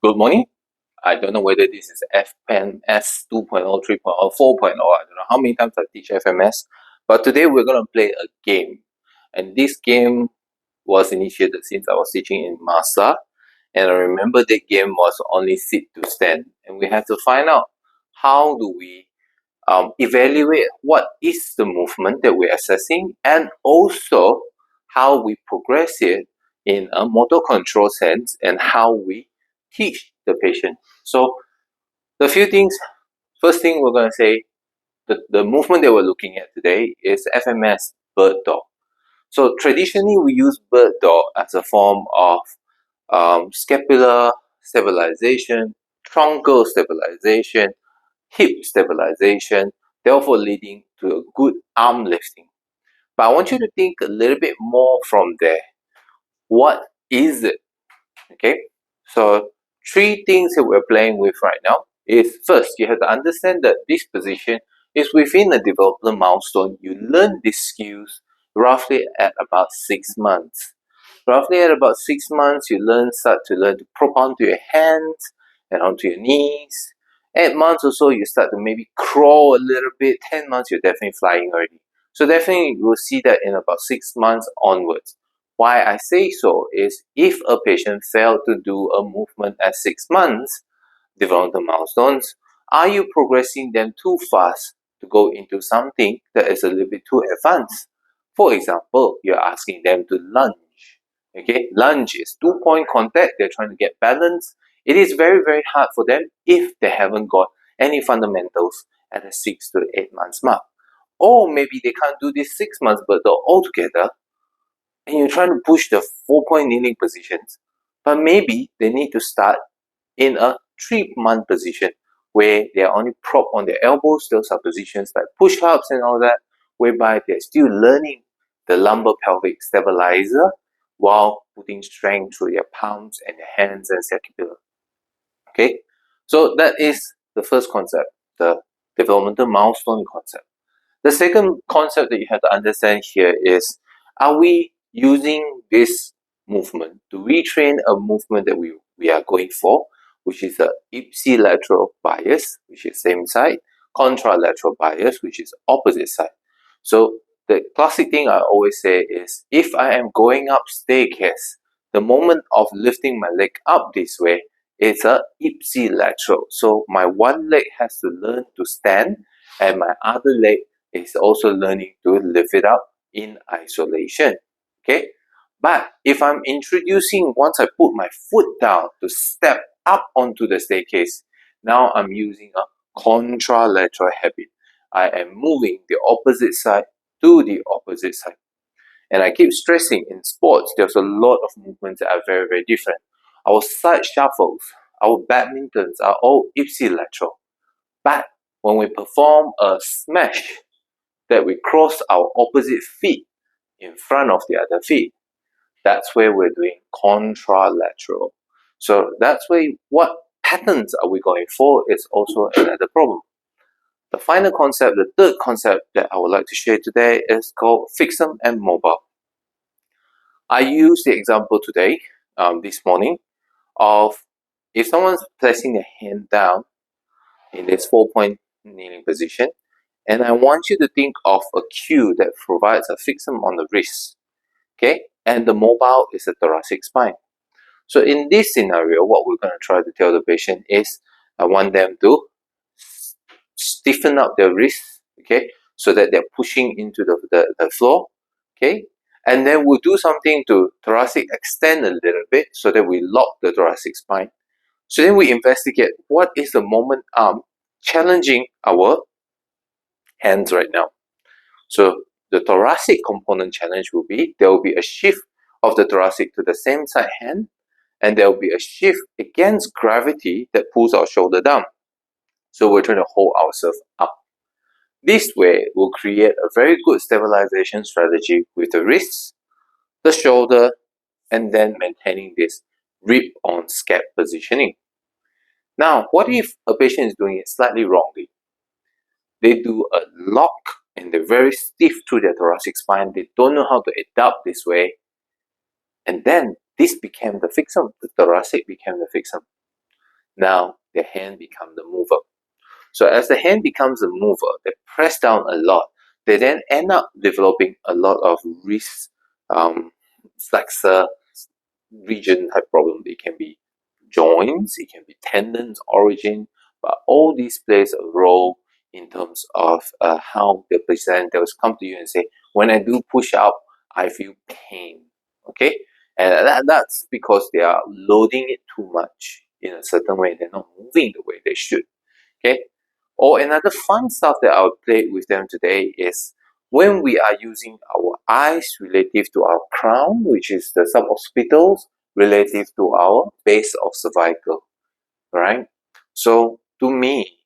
Good morning. I don't know whether this is FMS 2.0, 3.0, 4.0. I don't know how many times I teach FMS. But today we're going to play a game. And this game was initiated since I was teaching in Masa. And I remember that game was only sit to stand. And we have to find out how do we evaluate what is the movement that we're assessing, and also how we progress it in a motor control sense and how we teach the patient. So the few things, first thing we're going to say, the movement that we're looking at today is Fms Bird Dog. So traditionally we use Bird Dog as a form of scapular stabilization, truncal stabilization, hip stabilization, therefore leading to a good arm lifting. But I want you to think a little bit more from there. What is it? Okay, so three things that we're playing with right now is, first, you have to understand that this position is within a developmental milestone. You learn these skills roughly at about 6 months. Roughly at about 6 months, you start to learn to prop onto your hands and onto your knees. 8 months or so, you start to maybe crawl a little bit. 10 months, you're definitely flying already. So definitely you will see that in about 6 months onwards. Why I say so is, if a patient failed to do a movement at 6 months, developmental milestones, are you progressing them too fast to go into something that is a little bit too advanced? For example, you're asking them to lunge. Okay, lunge is 2-point contact. They're trying to get balance. It is very, very hard for them if they haven't got any fundamentals at the 6 to 8 months mark. Or maybe they can't do this 6 months but they're altogether, and you're trying to push the 4-point kneeling positions, but maybe they need to start in a 3-month position where they are only propped on their elbows. Those are positions like push-ups and all that, whereby they're still learning the lumbar pelvic stabilizer while putting strength through their palms and their hands and scapular. Okay, so that is the first concept, the developmental milestone concept. The second concept that you have to understand here is, are we using this movement to retrain a movement that we are going for, which is a ipsilateral bias, which is same side, contralateral bias, which is opposite side. So the classic thing I always say is, if I am going up staircase, the moment of lifting my leg up this way, it's a ipsilateral. So my one leg has to learn to stand, and my other leg is also learning to lift it up in isolation. Okay, but if I'm introducing, once I put my foot down to step up onto the staircase, now I'm using a contralateral habit. I am moving the opposite side to the opposite side. And I keep stressing, in sports, there's a lot of movements that are very, very different. Our side shuffles, our badmintons are all ipsilateral. But when we perform a smash, that we cross our opposite feet in front of the other feet, that's where we're doing contralateral. So that's where, what patterns are we going for is also another problem. The final concept, the third concept that I would like to share today, is called fixum and mobile. I used the example today, this morning, of if someone's placing their hand down in this 4-point kneeling position, and I want you to think of a cue that provides a fixum on the wrist, okay? And the mobile is the thoracic spine. So in this scenario, what we're going to try to tell the patient is, I want them to stiffen up their wrists, okay? So that they're pushing into the floor, okay? And then we'll do something to thoracic extend a little bit so that we lock the thoracic spine. So then we investigate what is the moment arm challenging our hands right now. So the thoracic component challenge will be, there will be a shift of the thoracic to the same side hand, and there will be a shift against gravity that pulls our shoulder down. So we're trying to hold ourselves up. This way will create a very good stabilization strategy with the wrists, the shoulder, and then maintaining this rib on scap positioning. Now, what if a patient is doing it slightly wrongly? They do a lock and they're very stiff through their thoracic spine. They don't know how to adapt this way. And then this became the fixum. The thoracic became the fixum. Now the hand becomes the mover. So as the hand becomes the mover, they press down a lot. They then end up developing a lot of wrist flexor region type problem. It can be joints, it can be tendons, origin, but all these plays a role in terms of how the presenters come to you and say, when I do push up, I feel pain. Okay, and that's because they are loading it too much in a certain way. They're not moving the way they should. Okay, or another fun stuff that I'll play with them today is when we are using our eyes relative to our crown, which is the suboccipitals, relative to our base of cervical, right? So to me,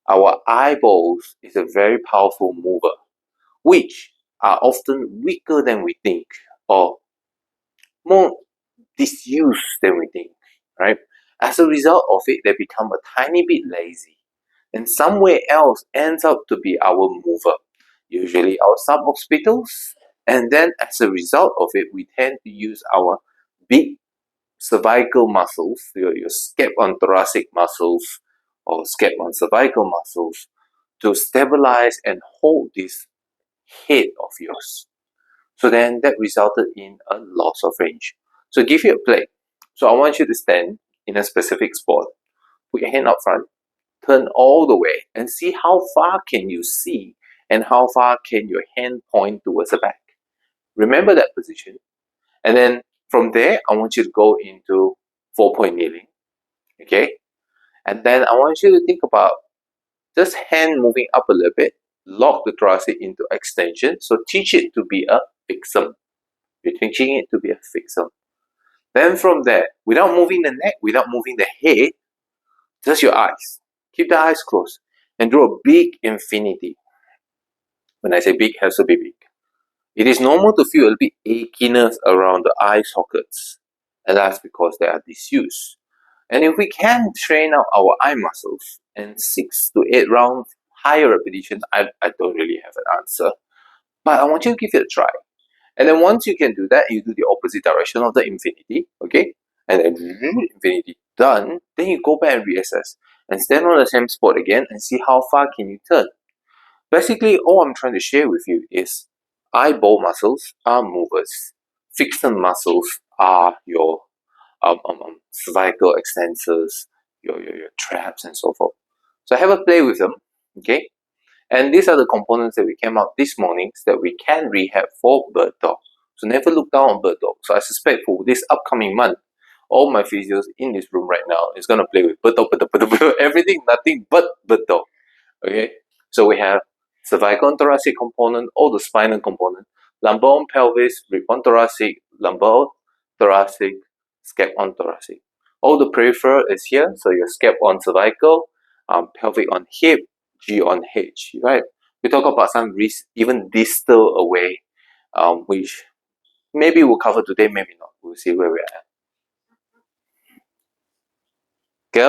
our eyeballs is a very powerful mover, which are often weaker than we think, or more disused than we think, right? As a result of it, they become a tiny bit lazy, and somewhere else ends up to be our mover, usually our suboccipitals, and then as a result of it, we tend to use our big cervical muscles, your scap on thoracic muscles or scap on cervical muscles, to stabilize and hold this head of yours. So then that resulted in a loss of range. So give you a play. So I want you to stand in a specific spot, put your hand up front, turn all the way, and see how far can you see and how far can your hand point towards the back. Remember that position. And then from there, I want you to go into 4-point kneeling. Okay? And then I want you to think about just hand moving up a little bit, lock the thoracic into extension. So teach it to be a fixum. You're teaching it to be a fixum. Then from there, without moving the neck, without moving the head, just your eyes. Keep the eyes closed and draw a big infinity. When I say big, it has to be big. It is normal to feel a little bit achiness around the eye sockets, and that's because they are disused. And if we can train out our eye muscles in 6 to 8 rounds, higher repetitions, I don't really have an answer. But I want you to give it a try. And then once you can do that, you do the opposite direction of the infinity, okay? And then infinity done, then you go back and reassess and stand on the same spot again and see how far can you turn. Basically, all I'm trying to share with you is eyeball muscles are movers. Fixum muscles are your cervical extensors, your traps and so forth. So have a play with them, okay? And these are the components that we came out this morning that we can rehab for Bird Dog. So never look down on Bird Dog. So I suspect for this upcoming month, all my physios in this room right now is going to play with Bird Dog, everything, nothing but Bird Dog. Okay? So we have cervical and thoracic component, all the spinal component, lumbar and pelvis, rib on thoracic, lumbar, thoracic, scap on thoracic. All the peripheral is here, so your scap on cervical, pelvic on hip, G on H, right? We talk about some risks even distal away, which maybe we'll cover today, maybe not. We'll see where we're at. Okay,